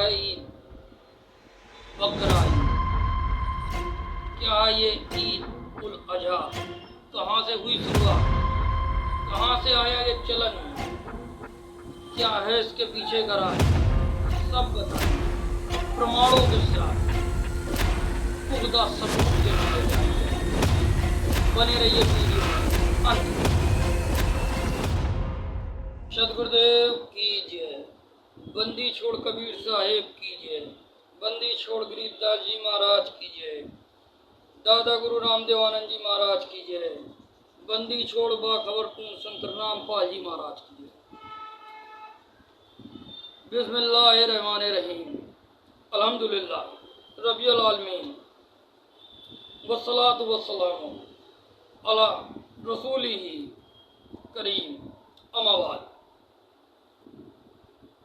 ईद, बकरा ईद। क्या ये ईद उल अजहा कहाँ से हुई शुरुआत, कहाँ से आया ये चलन, क्या है इसके पीछे का राज, सब बताएं प्रमाणों के साथ, पुख्ता सबूत के साथ। बने रहिए वीडियो अंत तक। सदगुरुदेव की जय, बंदी छोड़ कबीर साहेब की जय, बंदी छोड़ गरीबदास जी महाराज की जय, दादा गुरु रामदेव आनंद जी महाराज की जय, बंदी छोड़ बाखबर पूर्ण संत रामपाल जी महाराज की जय। बिस्मिल्लाहिर्रहमानिर्रहीम, अल्हम्दुलिल्लाह रब्बिल आलमीन, वस्सलातु वस्सलामु अला रसूलिही करीम, अम्मा बाद।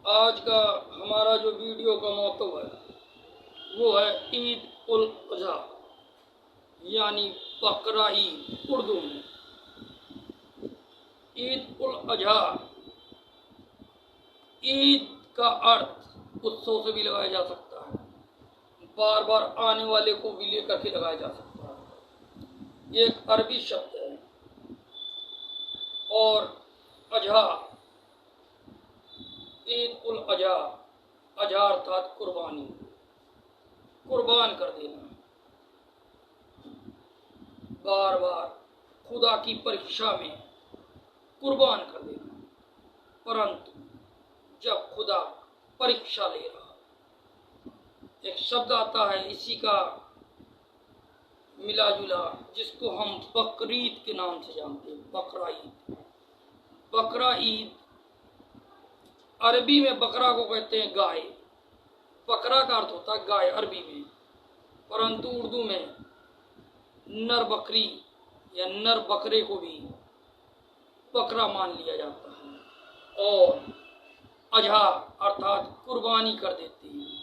आज का हमारा जो वीडियो का मौतव है वो है ईद उल अजहा यानी बकरा ईद। उर्दू में ईद उल अजहा, ईद का अर्थ उत्सव से भी लगाया जा सकता है, बार बार आने वाले को भी लेकर के लगाया जा सकता है। ये एक अरबी शब्द है और अजहा, ईद उल अजहा, अजहा अर्थात कुर्बानी, कुर्बान कर देना, बार बार खुदा की परीक्षा में कुर्बान कर देना। परंतु जब खुदा परीक्षा ले रहा, एक शब्द आता है इसी का मिला जुला, जिसको हम बकरीद के नाम से जानते हैं, बकरा ईद। बकरा ईद अरबी में बकरा को कहते हैं गाय, बकरा का अर्थ होता है गाय अरबी में, परंतु उर्दू में नर बकरी या नर बकरे को भी बकरा मान लिया जाता है और अजहा अर्थात कुर्बानी कर देती है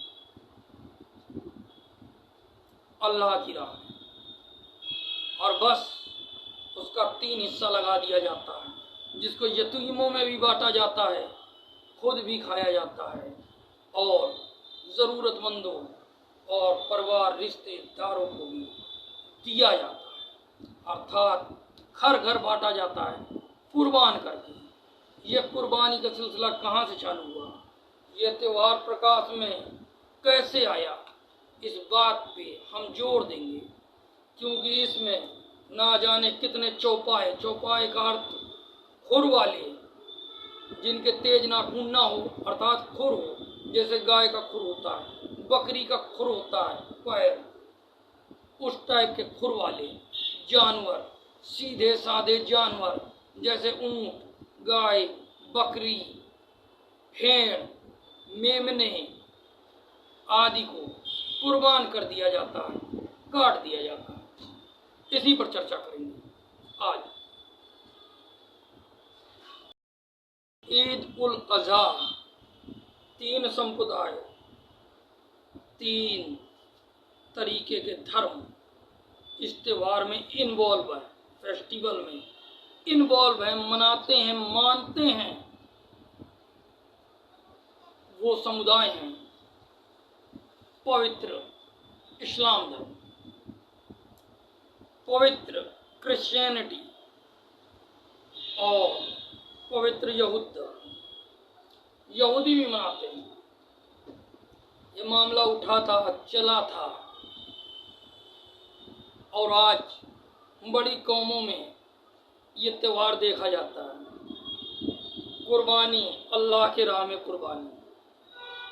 अल्लाह की राह में, और बस उसका 3 हिस्सा लगा दिया जाता है, जिसको यतीमों में भी बांटा जाता है, खुद भी खाया जाता है और ज़रूरतमंदों और परिवार रिश्तेदारों को भी दिया जाता है, अर्थात घर घर बांटा जाता है कुर्बान करके। ये कुर्बानी का सिलसिला कहाँ से चालू हुआ, ये त्यौहार प्रकाश में कैसे आया, इस बात पे हम जोर देंगे, क्योंकि इसमें ना जाने कितने चौपाए, चौपाए का अर्थ खुर वाले, जिनके तेज नाखून ना हो अर्थात खुर हो, जैसे गाय का खुर होता है, बकरी का खुर होता है पैर, उस टाइप के खुर वाले जानवर, सीधे साधे जानवर जैसे ऊंट, गाय, बकरी, भेड़, मेमने आदि को कुर्बान कर दिया जाता है, काट दिया जाता है। इसी पर चर्चा करेंगे आज। ईद उल अजहा 3 संप्रदाय, 3 तरीके के धर्म इस त्यौहार में इन्वॉल्व है, फेस्टिवल में इन्वॉल्व है, मनाते हैं, मानते हैं। वो समुदाय हैं पवित्र इस्लाम धर्म, पवित्र क्रिश्चियनिटी और पवित्र यहूद धर्म। यहूदी भी मनाते हैं। ये मामला उठा था, चला था, और आज बड़ी कौमों में ये त्यौहार देखा जाता है। कुर्बानी, अल्लाह के राह में कुर्बानी,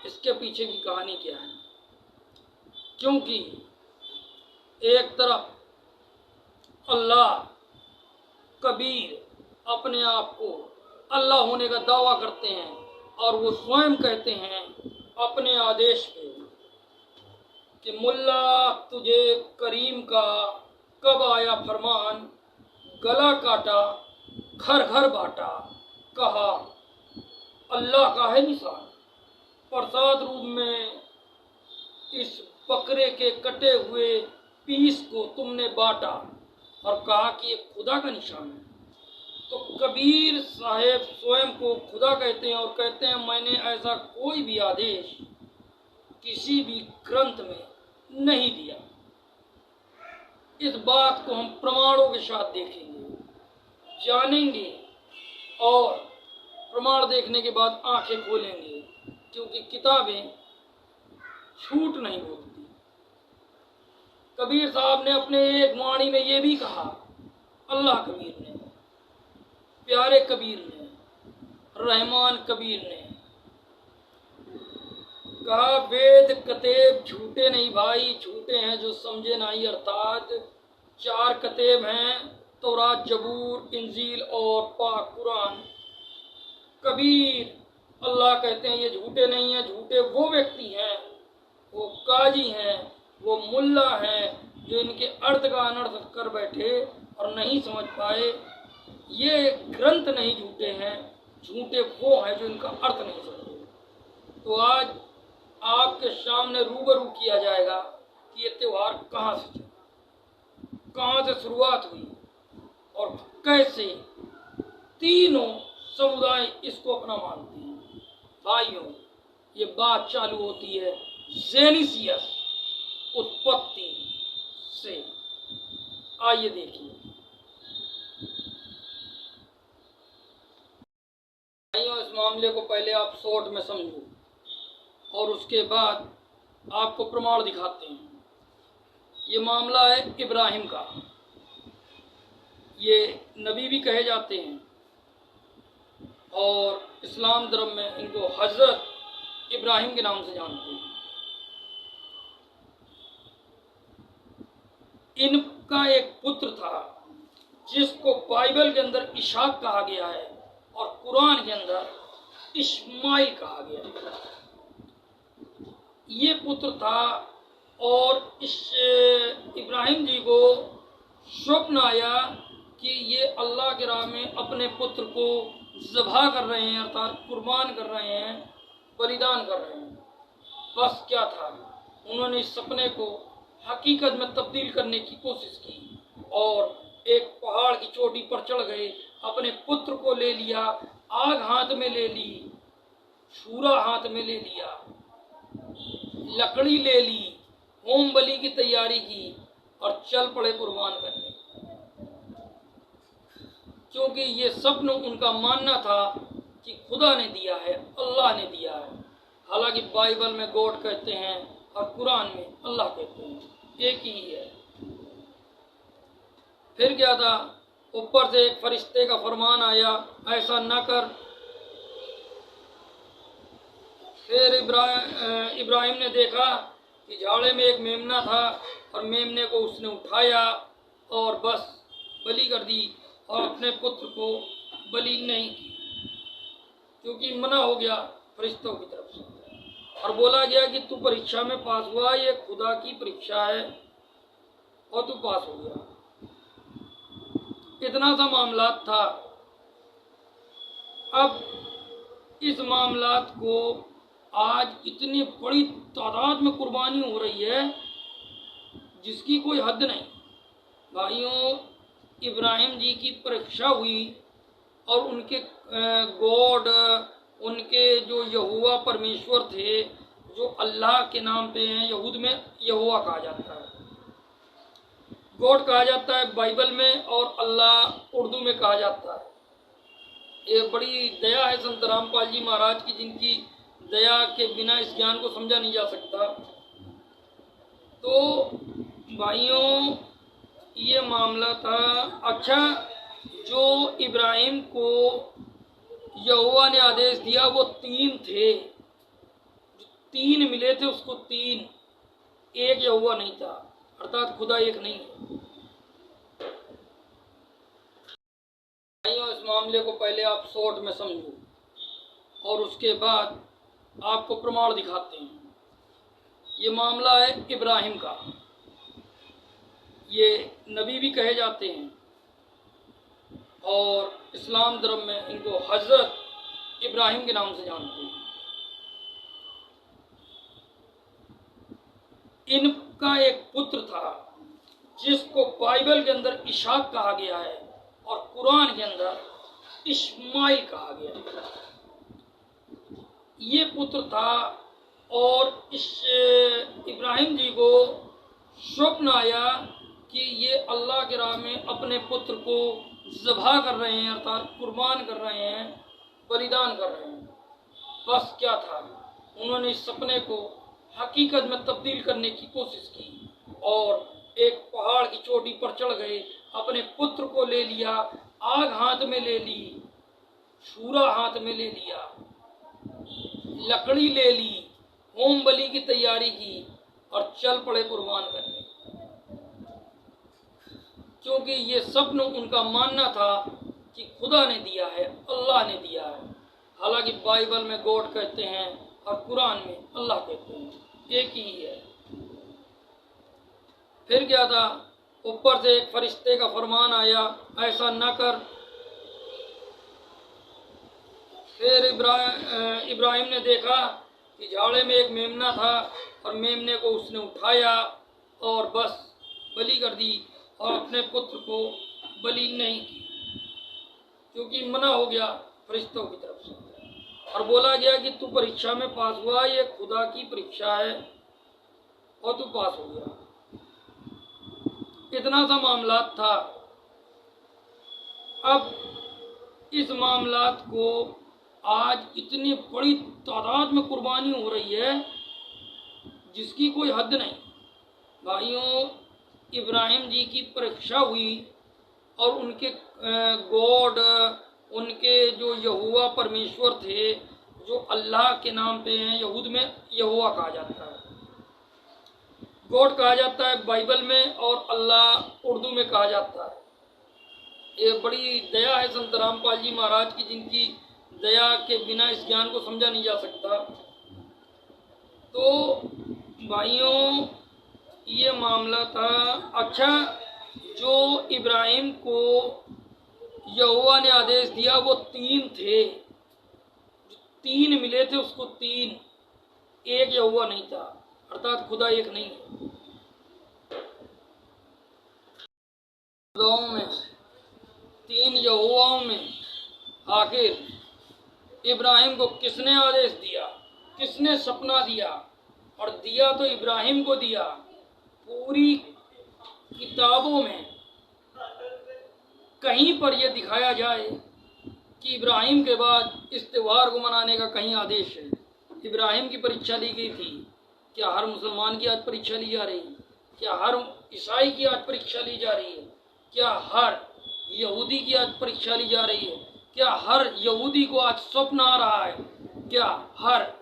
इसके पीछे की कहानी क्या है? क्योंकि एक तरफ अल्लाह कबीर अपने आप को अल्लाह होने का दावा करते हैं और वो स्वयं कहते हैं अपने आदेश पे कि मुल्ला तुझे करीम का कब आया फरमान, गला काटा, घर घर बांटा, कहा अल्लाह का है निशान। प्रसाद रूप में इस बकरे के कटे हुए पीस को तुमने बांटा और कहा कि ये खुदा का निशान है। तो कबीर साहेब स्वयं को खुदा कहते हैं और कहते हैं मैंने ऐसा कोई भी आदेश किसी भी ग्रंथ में नहीं दिया। इस बात को हम प्रमाणों के साथ देखेंगे, जानेंगे और प्रमाण देखने के बाद आंखें खोलेंगे, क्योंकि किताबें झूठ नहीं बोलती। कबीर साहब ने अपने एक वाणी में ये भी कहा, अल्लाह कबीर ने, प्यारे कबीर ने, रहमान कबीर ने कहा, वेद कतेब झूठे नहीं भाई, झूठे हैं जो समझे नहीं। अर्थात 4 कतेब हैं, तौरात, जबूर, इंजील और पाक कुरान। कबीर अल्लाह कहते हैं ये झूठे नहीं हैं। झूठे वो व्यक्ति हैं, वो काजी हैं, वो मुल्ला हैं जो इनके अर्थ का अनर्थ कर बैठे और नहीं समझ पाए। ये ग्रंथ नहीं झूठे हैं, झूठे वो हैं जो इनका अर्थ नहीं समझे। तो आज आपके सामने रूबरू किया जाएगा कि ये त्यौहार कहाँ से चला, कहाँ से शुरुआत हुई और कैसे तीनों समुदाय इसको अपना मानते हैं। भाइयों, ये बात चालू होती है जेनिसियस उत्पत्ति से। आइए देखिए भाइयों, इस मामले को पहले आप शॉर्ट में समझो और उसके बाद आपको प्रमाण दिखाते हैं। ये मामला है इब्राहिम का। ये नबी भी कहे जाते हैं और इस्लाम धर्म में इनको हजरत इब्राहिम के नाम से जानते हैं। इनका एक पुत्र था जिसको बाइबल के अंदर इशाक कहा गया है और कुरान के अंदर इस्माइल कहा गया है। ये पुत्र था और इस इब्राहिम जी को स्वप्न आया कि ये अल्लाह के राह में अपने पुत्र को ज़बह कर रहे हैं, अर्थात कुर्बान कर रहे हैं, बलिदान कर रहे हैं। बस क्या था, उन्होंने इस सपने को हकीकत में तब्दील करने की कोशिश की और एक पहाड़ की चोटी पर चढ़ गए, अपने पुत्र को ले लिया, आग हाथ में ले ली, छुरा हाथ में ले लिया, लकड़ी ले ली, होम बलि की तैयारी की और चल पड़े कुर्बान करने। क्योंकि ये स्वप्न उनका मानना था कि खुदा ने दिया है, अल्लाह ने दिया है। हालांकि बाइबल में गॉड कहते हैं और कुरान में अल्लाह कहते हैं, एक ही है। फिर क्या था, ऊपर से एक फरिश्ते का फरमान आया, ऐसा न कर। फिर इब्राहिम ने देखा कि झाड़े में एक मेमना था और मेमने को उसने उठाया और बस बलि कर दी और अपने पुत्र को बलि नहीं की, क्योंकि मना हो गया फरिश्तों की तरफ से। और बोला गया कि तू परीक्षा में पास हुआ, ये खुदा की परीक्षा है और तू पास हो गया। इतना सा मामला था। अब इस मामलात को आज इतनी बड़ी तादाद में कुर्बानी हो रही है जिसकी कोई हद नहीं। भाइयों, इब्राहिम जी की परीक्षा हुई और उनके गॉड, उनके जो यहोवा परमेश्वर थे, जो अल्लाह के नाम पे हैं, यहूद में यहोवा कहा जाता है, गॉड कहा जाता है बाइबल में, और अल्लाह उर्दू में कहा जाता है। ये बड़ी दया है संत रामपाल जी महाराज की, जिनकी दया के बिना इस ज्ञान को समझा नहीं जा सकता। तो भाइयों, ये मामला था। अच्छा, जो इब्राहिम को यहोवा ने आदेश दिया वो 3 थे, 3 मिले थे उसको, 3, एक यहोवा नहीं था, अर्थात खुदा एक नहीं है। भाइयों, इस मामले को पहले आप शॉर्ट में समझो और उसके बाद आपको प्रमाण दिखाते हैं। ये मामला है इब्राहिम का। ये नबी भी कहे जाते हैं और इस्लाम धर्म में इनको हजरत इब्राहिम के नाम से जानते हैं। इनका एक पुत्र था जिसको बाइबल के अंदर इशाक कहा गया है और कुरान के अंदर इस्माइल कहा गया है। ये पुत्र था और इस इब्राहिम जी को स्वप्न आया कि ये अल्लाह के राह में अपने पुत्र को ज़बह कर रहे हैं, अर्थात कुर्बान कर रहे हैं, बलिदान कर रहे हैं। बस क्या था, उन्होंने इस सपने को हकीकत में तब्दील करने की कोशिश की और एक पहाड़ की चोटी पर चढ़ गए, अपने पुत्र को ले लिया, आग हाथ में ले ली, छुरा हाथ में ले लिया, लकड़ी ले ली, होम बलि की तैयारी की और चल पड़े कुर्बान करने। क्योंकि ये स्वप्न उनका मानना था कि खुदा ने दिया है, अल्लाह ने दिया है। हालांकि बाइबल में गॉड कहते हैं और कुरान में अल्लाह कहते हैं, एक ही है। फिर क्या था, ऊपर से एक फरिश्ते का फरमान आया, ऐसा न कर। फिर इब्राहिम ने देखा कि झाड़े में एक मेमना था और मेमने को उसने उठाया और बस बलि कर दी और अपने पुत्र को बलि नहीं की, क्योंकि मना हो गया फरिश्तों की तरफ से। और बोला गया कि तू परीक्षा में पास हुआ, ये खुदा की परीक्षा है और तू पास हो गया। इतना सा मामला था। अब इस मामलात को आज इतनी बड़ी तादाद में कुर्बानी हो रही है जिसकी कोई हद नहीं। भाइयों, इब्राहिम जी की परीक्षा हुई और उनके गॉड, उनके जो यहोवा परमेश्वर थे, जो अल्लाह के नाम पे हैं, यहूद में यहोवा कहा जाता है, गॉड कहा जाता है बाइबल में, और अल्लाह उर्दू में कहा जाता है। ये बड़ी दया है संत रामपाल जी महाराज की, जिनकी दया के बिना इस ज्ञान को समझा नहीं जा सकता। तो भाइयों, ये मामला था। अच्छा, जो इब्राहिम को यहोवा ने आदेश दिया वो 3 थे, 3 मिले थे उसको, 3, एक यहोवा नहीं था, अर्थात खुदा एक नहीं है। खुदाओं में, 3 यहोवाओं में आखिर इब्राहिम को किसने आदेश दिया, किसने सपना दिया? और दिया तो इब्राहिम को दिया। पूरी किताबों में कहीं पर यह दिखाया जाए कि इब्राहिम के बाद इस त्योहार को मनाने का कहीं आदेश है। इब्राहिम की परीक्षा ली गई थी, क्या हर मुसलमान की आज परीक्षा ली जा रही है? क्या हर ईसाई की आज परीक्षा ली जा रही है? क्या हर यहूदी की आज परीक्षा ली जा रही है? क्या हर यहूदी को आज स्वप्न आ रहा है? क्या हर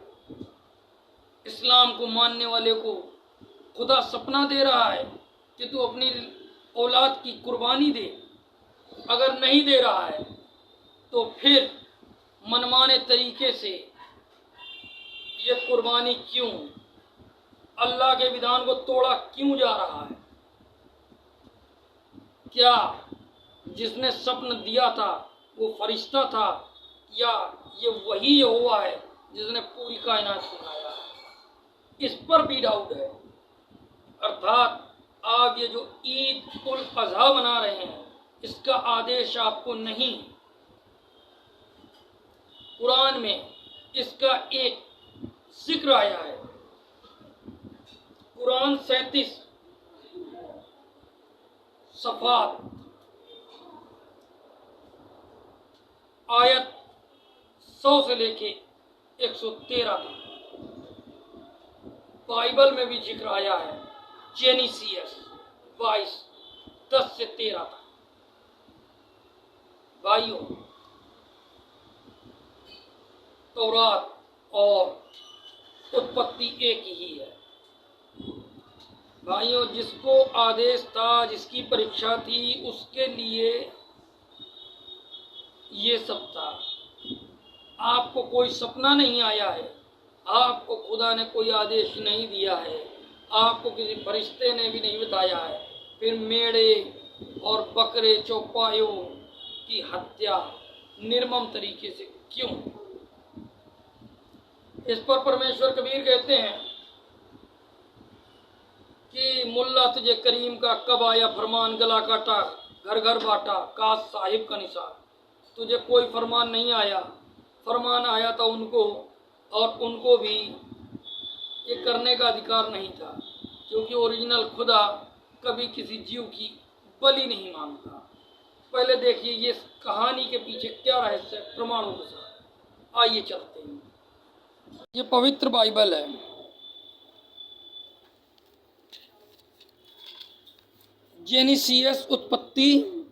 इस्लाम को मानने वाले को खुदा सपना दे रहा है कि तू अपनी औलाद की कुर्बानी दे? अगर नहीं दे रहा है तो फिर मनमाने तरीके से ये कुर्बानी क्यों, अल्लाह के विधान को तोड़ा क्यों जा रहा है? क्या जिसने सपन दिया था वो फरिश्ता था, या ये वही यहोवा है जिसने पूरी कायनात को बनाया? इस पर भी डाउट है। अर्थात आप ये जो ईद उल अज़हा मना रहे हैं, इसका आदेश आपको नहीं। कुरान में इसका एक जिक्र आया है। कुरान 37 सफ़ात आयत 100 से लेके 113 तक बाइबल में भी जिक्र आया है। जेनेसिस 22:10 से 13 तक। भाइयों, तौरात और उत्पत्ति एक ही है। भाइयों, जिसको आदेश था, जिसकी परीक्षा थी, उसके लिए ये सब था। आपको कोई सपना नहीं आया है, आपको खुदा ने कोई आदेश नहीं दिया है, आपको किसी फरिश्ते ने भी नहीं बताया है। फिर मेढ़े और बकरे चौपायों की हत्या निर्मम तरीके से क्यों? इस पर परमेश्वर कबीर कहते हैं कि मुल्ला तुझे करीम का कब आया फरमान, गला काटा घर घर बांटा, काश साहिब का निशान। तुझे कोई फरमान नहीं आया, फरमान आया था उनको, और उनको भी ये करने का अधिकार नहीं था, क्योंकि ओरिजिनल खुदा कभी किसी जीव की बलि नहीं मांगता। पहले देखिए ये कहानी के पीछे क्या रहस्य है प्रमाणों के साथ। आइए चलते हैं। ये पवित्र बाइबल है। जेनेसिस उत्पत्ति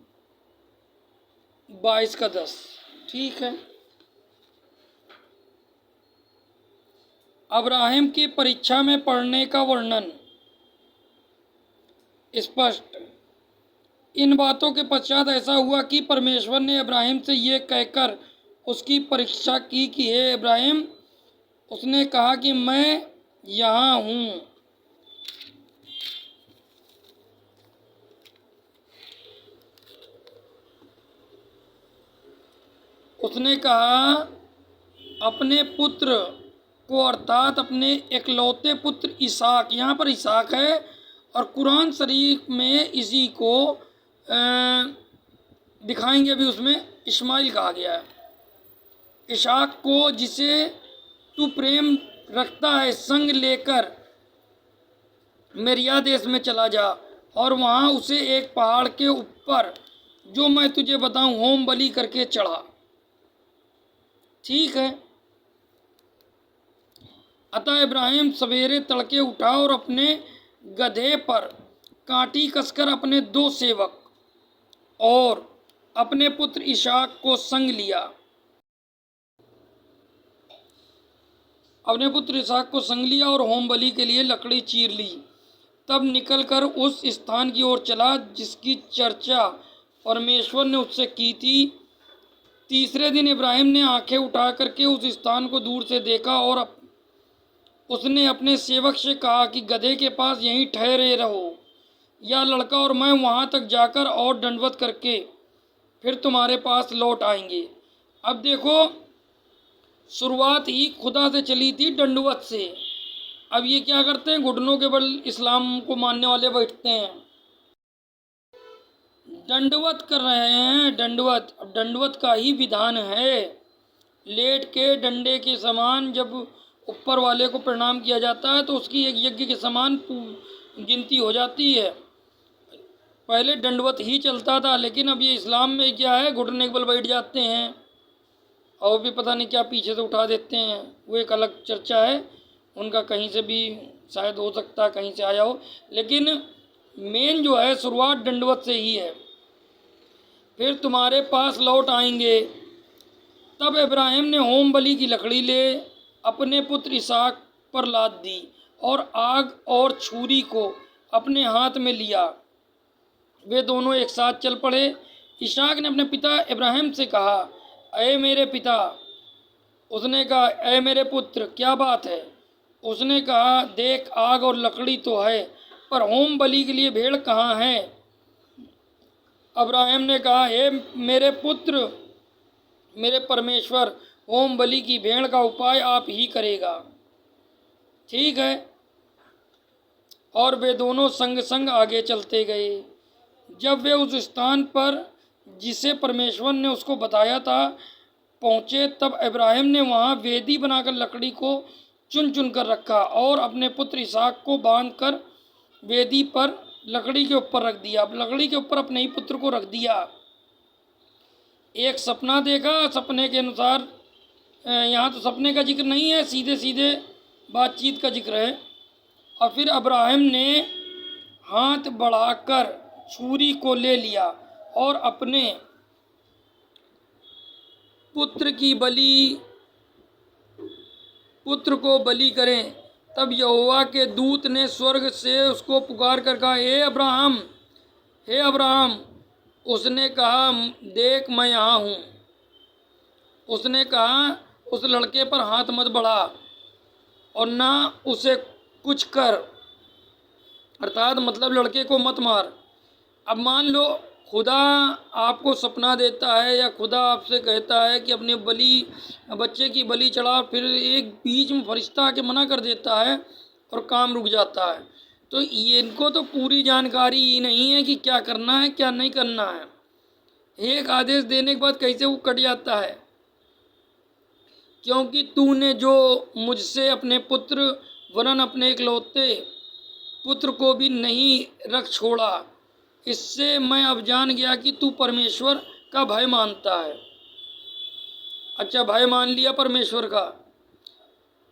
22:10। ठीक है। अब्राहम की परीक्षा में पड़ने का वर्णन स्पष्ट। इन बातों के पश्चात ऐसा हुआ कि परमेश्वर ने अब्राहम से ये कहकर उसकी परीक्षा की कि हे अब्राहम, उसने कहा कि मैं यहाँ हूँ। उसने कहा अपने पुत्र को, अर्थात अपने एकलौते पुत्र इसहाक, यहाँ पर इसहाक है और कुरान शरीफ में इसी को दिखाएंगे अभी, उसमें इस्माइल कहा गया है। इसहाक को, जिसे तू प्रेम रखता है, संग लेकर मेरिया देश में चला जा और वहाँ उसे एक पहाड़ के ऊपर, जो मैं तुझे बताऊँ, होम बलि करके चढ़ा। ठीक है। अतः इब्राहिम सवेरे तड़के उठा और अपने गधे पर कांटी कसकर अपने 2 सेवक और अपने पुत्र इसहाक को संग लिया। और होम बलि के लिए लकड़ी चीर ली। तब निकलकर उस स्थान की ओर चला जिसकी चर्चा परमेश्वर ने उससे की थी। तीसरे दिन इब्राहिम ने आंखें उठा करके उस स्थान को दूर से देखा और उसने अपने सेवक से कहा कि गधे के पास यहीं ठहरे रहो, या लड़का और मैं वहां तक जाकर और दंडवत करके फिर तुम्हारे पास लौट आएंगे। अब देखो, शुरुआत ही खुदा से चली थी, दंडवत से। अब ये क्या करते हैं, घुटनों के बल इस्लाम को मानने वाले बैठते हैं, दंडवत कर रहे हैं। दंडवत, अब दंडवत का ही विधान है। लेट के डंडे के समान जब ऊपर वाले को प्रणाम किया जाता है तो उसकी एक यज्ञ के समान गिनती हो जाती है। पहले दंडवत ही चलता था, लेकिन अब ये इस्लाम में क्या है, घुटने के बल बैठ जाते हैं और भी पता नहीं क्या पीछे से उठा देते हैं। वो एक अलग चर्चा है, उनका कहीं से भी शायद हो सकता है, कहीं से आया हो, लेकिन मेन जो है शुरुआत दंडवत से ही है। फिर तुम्हारे पास लौट आएंगे। तब इब्राहिम ने होम बलि की लकड़ी ले अपने पुत्र इसहाक पर लाद दी और आग और छुरी को अपने हाथ में लिया। वे दोनों एक साथ चल पड़े। इसहाक ने अपने पिता इब्राहिम से कहा, ऐ मेरे पिता। उसने कहा, ऐ मेरे पुत्र, क्या बात है? उसने कहा, देख, आग और लकड़ी तो है, पर होम बलि के लिए भेड़ कहाँ है? अब्राहम ने कहा, हे मेरे पुत्र, मेरे परमेश्वर, होम बलि की भेड़ का उपाय आप ही करेगा। ठीक है। और वे दोनों संग संग आगे चलते गए। जब वे उस स्थान पर जिसे परमेश्वर ने उसको बताया था पहुँचे, तब इब्राहिम ने वहाँ वेदी बनाकर लकड़ी को चुन चुन कर रखा और अपने पुत्र इसहाक को बांधकर वेदी पर लकड़ी के ऊपर रख दिया। अब लकड़ी के ऊपर अपने ही पुत्र को रख दिया। एक सपना देखा, सपने के अनुसार, यहाँ तो सपने का जिक्र नहीं है, सीधे सीधे बातचीत का जिक्र है। और फिर अब्राहम ने हाथ बढ़ाकर छुरी को ले लिया और अपने पुत्र को बलि करें। तब यहोवा के दूत ने स्वर्ग से उसको पुकार कर कहा, हे अब्राहम, हे अब्राहम। उसने कहा, देख, मैं यहाँ हूँ। उसने कहा, उस लड़के पर हाथ मत बढ़ा और ना उसे कुछ कर, अर्थात मतलब लड़के को मत मार। अब मान लो खुदा आपको सपना देता है या खुदा आपसे कहता है कि अपने बच्चे की बलि चढ़ा, फिर एक बीच में फरिश्ता आके मना कर देता है और काम रुक जाता है। तो इनको तो पूरी जानकारी ही नहीं है कि क्या करना है क्या नहीं करना है। एक आदेश देने के बाद कैसे वो कट जाता है, क्योंकि तूने जो मुझसे अपने पुत्र वरन अपने इकलौते पुत्र को भी नहीं रख छोड़ा। इससे मैं अब जान गया कि तू परमेश्वर का भय मानता है। अच्छा, भय मान लिया परमेश्वर का।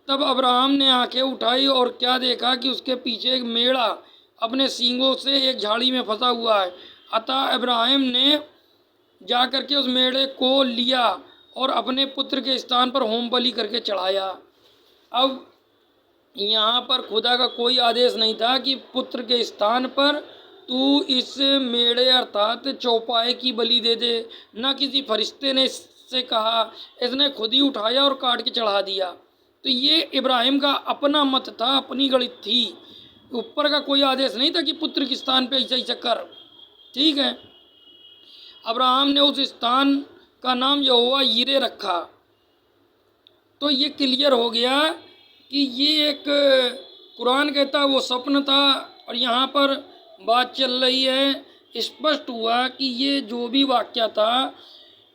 तब अब्राहम ने आंखें उठाई और क्या देखा कि उसके पीछे एक मेढ़ा अपने सींगों से एक झाड़ी में फंसा हुआ है। अतः अब्राहम ने जाकर के उस मेढ़े को लिया और अपने पुत्र के स्थान पर होम बलि करके चढ़ाया। अब यहाँ पर खुदा का कोई आदेश नहीं था कि पुत्र के स्थान पर तू इस मेढ़े अर्थात चौपाए की बलि दे दे। न किसी फरिश्ते ने इससे कहा, इसने खुद ही उठाया और काट के चढ़ा दिया। तो ये इब्राहिम का अपना मत था, अपनी गणित थी। ऊपर का कोई आदेश नहीं था कि पुत्र के स्थान पे ऐसा ऐसा कर। ठीक है। अब्राहम ने उस स्थान का नाम यहोवा यीरे रखा। तो ये क्लियर हो गया कि ये एक कुरान कहता वो सपन था और यहाँ पर बात चल रही है। स्पष्ट हुआ कि ये जो भी वाक्य था,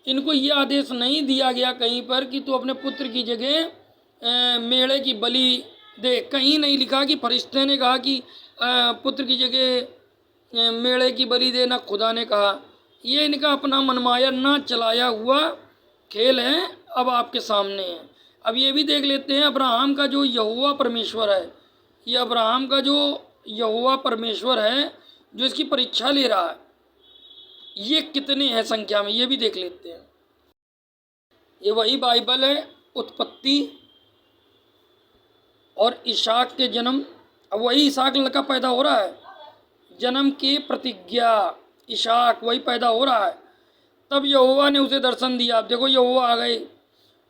इनको ये आदेश नहीं दिया गया कहीं पर कि तू अपने पुत्र की जगह मेढ़े की बलि दे। कहीं नहीं लिखा कि फरिश्ते ने कहा कि पुत्र की जगह मेढ़े की बलि दे, ना खुदा ने कहा। ये इनका अपना मनमाया ना चलाया हुआ खेल है, अब आपके सामने है। अब ये भी देख लेते हैं अब्राहम का जो यहोवा परमेश्वर है, ये अब्राहम का जो यहोवा परमेश्वर है जो इसकी परीक्षा ले रहा है, ये कितने हैं संख्या में, ये भी देख लेते हैं। ये वही बाइबल है, उत्पत्ति और इसाक के जन्म। अब वही इसाक लड़का पैदा हो रहा है, जन्म की प्रतिज्ञा, इसाक वही पैदा हो रहा है। तब यहोवा ने उसे दर्शन दिया। अब देखो यहोवा आ गए।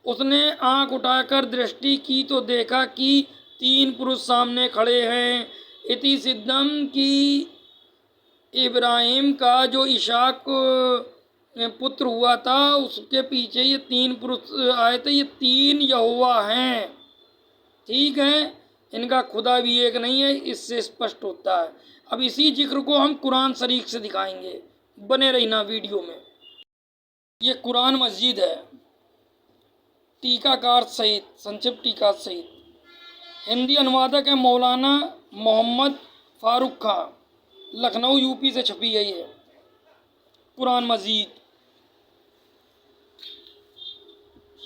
उसने आंख उठाकर दृष्टि की तो देखा कि 3 पुरुष सामने खड़े हैं। इति सिद्धम की इब्राहिम का जो इसाक पुत्र हुआ था उसके पीछे ये 3 पुरुष आए थे। ये 3 यहोवा हैं। ठीक है, इनका खुदा भी एक नहीं है, इससे स्पष्ट होता है। अब इसी जिक्र को हम कुरान शरीफ से दिखाएंगे, बने रहना वीडियो में। ये कुरान मस्जिद है, टीकाकार सहित, संक्षिप्त टीका सहित। हिंदी अनुवादक है मौलाना मोहम्मद फारूक खां, लखनऊ यूपी से छपी गई है कुरान मस्जिद।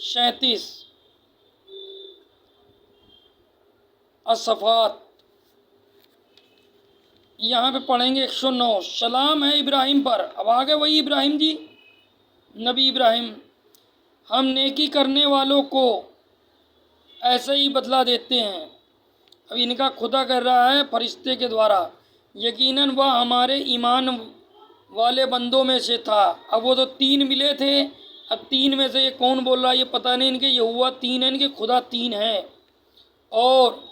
37 असफ़ात, यहाँ पे पढ़ेंगे 109। सलाम है इब्राहिम पर। अब आगे वही इब्राहिम जी, नबी इब्राहिम। हम नेकी करने वालों को ऐसे ही बदला देते हैं। अब इनका खुदा कर रहा है फरिश्ते के द्वारा, यकीनन वह हमारे ईमान वाले बंदों में से था। अब वो तो 3 मिले थे, अब 3 में से ये कौन बोल रहा है ये पता नहीं। इनके यहोवा 3 है, इनके खुदा 3 है। और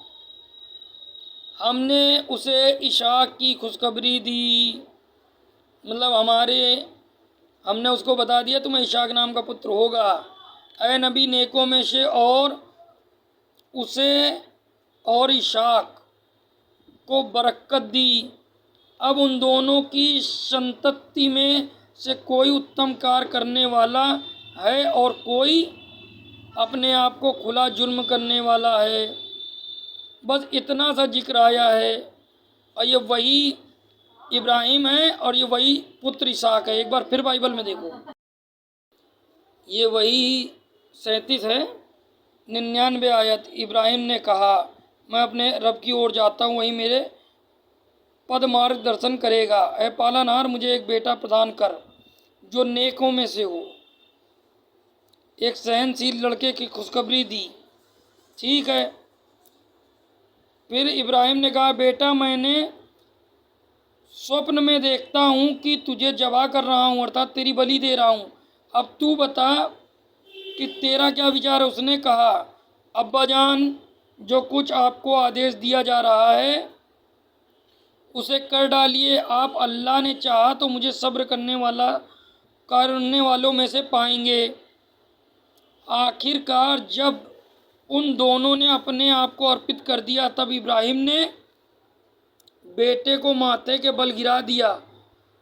हमने उसे इशाक की खुशखबरी दी, मतलब हमने उसको बता दिया तुम्हें इशाक नाम का पुत्र होगा। ऐ नबी, नेकों में से और उसे और इशाक को बरकत दी। अब उन दोनों की संतति में से कोई उत्तम कार्य करने वाला है और कोई अपने आप को खुला जुल्म करने वाला है। बस इतना सा जिक्र आया है और ये वही इब्राहिम है और ये वही पुत्र इसाक है। एक बार फिर बाइबल में देखो, ये वही 37 है, 99 आयत। इब्राहिम ने कहा मैं अपने रब की ओर जाता हूँ, वही मेरे पद मार्गदर्शन करेगा। ऐ पालनहार, मुझे एक बेटा प्रदान कर जो नेकों में से हो। एक सहनशील लड़के की खुशखबरी दी। ठीक है। फिर इब्राहिम ने कहा बेटा, मैंने स्वप्न में देखता हूँ कि तुझे जबा कर रहा हूँ, अर्थात तेरी बलि दे रहा हूँ। अब तू बता कि तेरा क्या विचार है। उसने कहा अब्बा जान, जो कुछ आपको आदेश दिया जा रहा है उसे कर डालिए। आप अल्लाह ने चाहा तो मुझे सब्र करने वालों में से पाएंगे। आखिरकार जब उन दोनों ने अपने आप को अर्पित कर दिया, तब इब्राहिम ने बेटे को माथे के बल गिरा दिया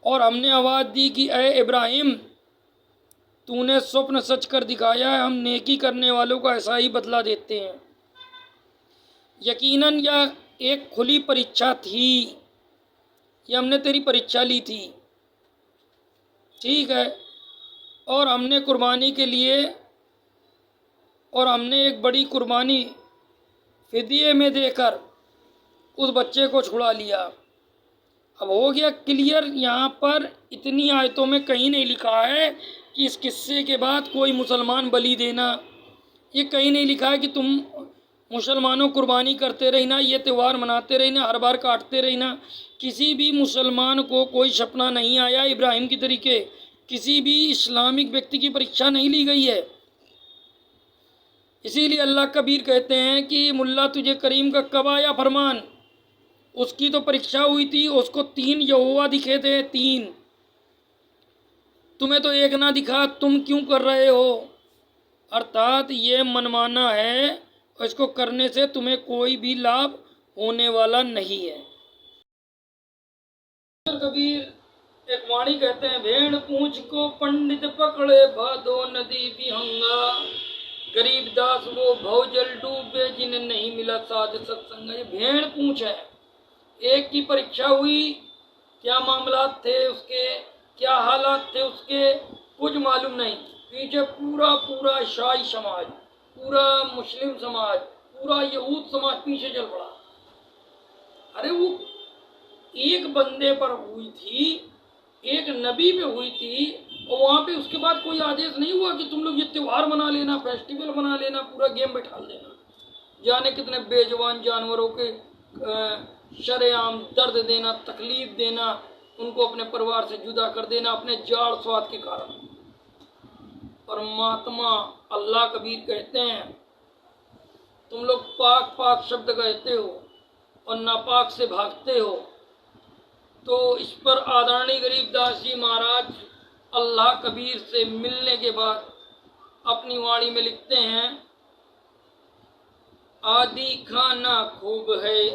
और हमने आवाज़ दी कि ऐ इब्राहिम, तूने स्वप्न सच कर दिखाया है। हम नेकी करने वालों को ऐसा ही बदला देते हैं। यकीनन यह एक खुली परीक्षा थी, ये हमने तेरी परीक्षा ली थी, ठीक है। और हमने कुर्बानी के लिए, और हमने एक बड़ी कुर्बानी फिदिये में देकर उस बच्चे को छुड़ा लिया। अब हो गया क्लियर, यहाँ पर इतनी आयतों में कहीं नहीं लिखा है कि इस किस्से के बाद कोई मुसलमान बलि देना, ये कहीं नहीं लिखा है कि तुम मुसलमानों कुर्बानी करते रहना, ये त्यौहार मनाते रहना, हर बार काटते रहना। किसी भी मुसलमान को कोई सपना नहीं आया इब्राहिम की तरीके, किसी भी इस्लामिक व्यक्ति की परीक्षा नहीं ली गई है। इसीलिए अल्लाह कबीर कहते हैं कि मुल्ला तुझे करीम का कब आया फरमान, उसकी तो परीक्षा हुई थी, उसको 3 यहोवा दिखे थे, 3, तुम्हें तो एक ना दिखा, तुम क्यों कर रहे हो। अर्थात ये मनमाना है और इसको करने से तुम्हें कोई भी लाभ होने वाला नहीं है। कबीर एक वाणी कहते हैं, भेड़ पूंछ को पंडित पकड़े भादो नदी विहंगा, गरीब दास वो भवजल डूबे जिन्हें नहीं मिला साध सत्संग। ये भेड़ पूंछ है, एक की परीक्षा हुई, क्या मामलात थे उसके, क्या हालात थे उसके, कुछ मालूम नहीं। पीछे पूरा पूरा ईसाई समाज, पूरा मुस्लिम समाज, पूरा यहूद समाज पीछे चल पड़ा। अरे वो एक बंदे पर हुई थी, एक नबी पे हुई थी, और वहाँ पे उसके बाद कोई आदेश नहीं हुआ कि तुम लोग ये त्यौहार मना लेना, फेस्टिवल मना लेना, पूरा गेम बैठा लेना। जाने कितने बेजवान जानवरों के शरेआम दर्द देना, तकलीफ देना, उनको अपने परिवार से जुदा कर देना अपने जाड़ स्वाद के कारण। परमात्मा अल्लाह कबीर कहते हैं, तुम लोग पाक पाक शब्द कहते हो और नापाक से भागते हो। तो इस पर आदरणीय गरीबदास जी महाराज अल्लाह कबीर से मिलने के बाद अपनी वाणी में लिखते हैं, आदि खाना खूब है,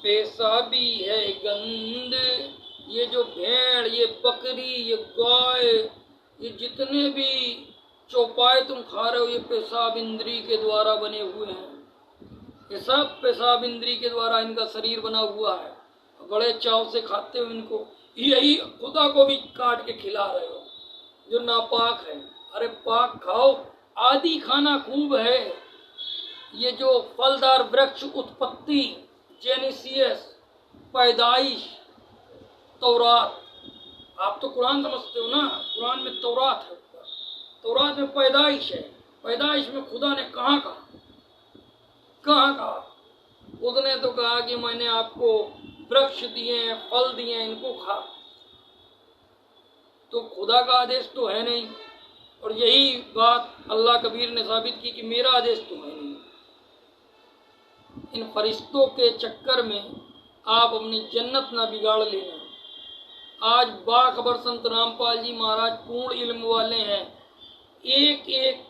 पेशाबी है गंद। ये जो भेड़, ये बकरी, ये गाय, ये जितने भी चौपाए तुम खा रहे हो, ये पेशाब इंद्री के द्वारा बने हुए हैं। ये सब पेशाब इंद्री के द्वारा इनका शरीर बना हुआ है, बड़े चाव से खाते हो इनको। यही खुदा को भी काट के खिला रहे हो जो नापाक है। अरे पाक खाओ, आदि खाना खूब है। ये जो फलदार वृक्ष उत्पत्ति, जेनेसिस, पैदाइश, तौरात, आप तो कुरान समझते हो ना, कुरान में तौरात है, तौरात में पैदाइश है। पैदाइश में खुदा ने कहाँ कहा? उसने तो कहा कि मैंने आपको वृक्ष दिए हैं, फल दिए हैं, इनको खा। तो खुदा का आदेश तो है नहीं, और यही बात अल्लाह कबीर ने साबित की कि मेरा आदेश तो है नहीं। इन फरिश्तों के चक्कर में आप अपनी जन्नत ना बिगाड़ लेना। आज बाखबर संत रामपाल जी महाराज पूर्ण इल्म वाले हैं, एक एक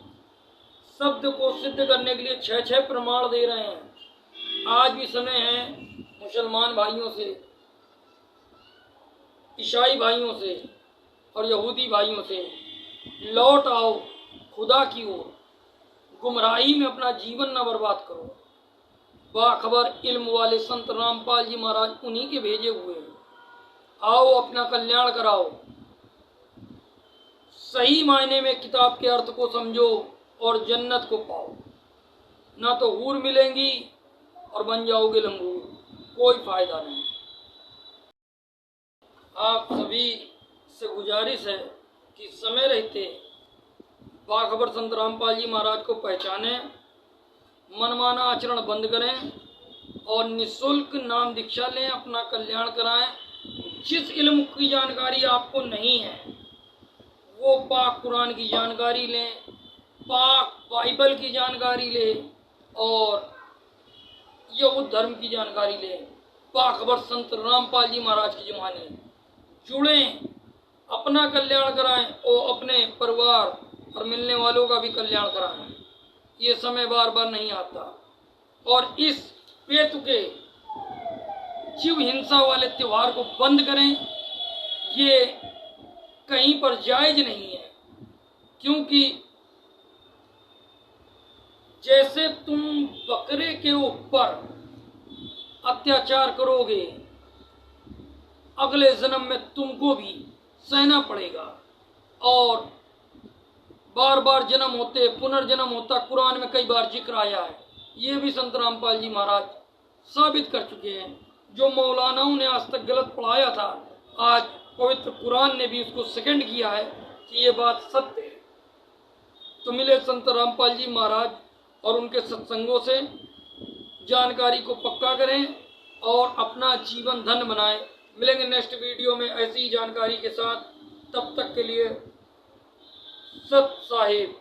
शब्द को सिद्ध करने के लिए 6-6 प्रमाण दे रहे हैं। आज भी समय है मुसलमान भाइयों से, ईसाई भाइयों से और यहूदी भाइयों से, लौट आओ खुदा की ओर, गुमराही में अपना जीवन न बर्बाद करो। बाखबर इल्म वाले संत रामपाल जी महाराज उन्हीं के भेजे हुए हैं। आओ अपना कल्याण कराओ, सही मायने में किताब के अर्थ को समझो और जन्नत को पाओ। ना तो हूर मिलेंगी और बन जाओगे लंगूर, कोई फायदा नहीं। आप सभी से गुजारिश है कि समय रहते बाखबर संत रामपाल जी महाराज को पहचानें, मनमाना आचरण बंद करें और निःशुल्क नाम दीक्षा लें, अपना कल्याण कराएं। जिस इल्म की जानकारी आपको नहीं है वो पाक कुरान की जानकारी लें, पाक बाइबल की जानकारी लें और यहूद धर्म की जानकारी लें। बाखबर संत रामपाल जी महाराज के ज़माने जुड़ें, अपना कल्याण कराएं और अपने परिवार और मिलने वालों का भी कल्याण कराएं। ये समय बार बार नहीं आता। और इस बेतुके जीव हिंसा वाले त्योहार को बंद करें, ये कहीं पर जायज नहीं है। क्योंकि जैसे तुम बकरे के ऊपर अत्याचार करोगे, अगले जन्म में तुमको भी सहना पड़ेगा। और बार बार जन्म होते, पुनर्जन्म होता, कुरान में कई बार जिक्र आया है। ये भी संत रामपाल जी महाराज साबित कर चुके हैं। जो मौलानाओं ने आज तक गलत पढ़ाया था, आज पवित्र कुरान ने भी उसको सेकंड किया है कि ये बात सत्य है। तो मिले संत रामपाल जी महाराज और उनके सत्संगों से, जानकारी को पक्का करें और अपना जीवन धन्य बनाएं। मिलेंगे नेक्स्ट वीडियो में ऐसी ही जानकारी के साथ। तब तक के लिए सत साहिब।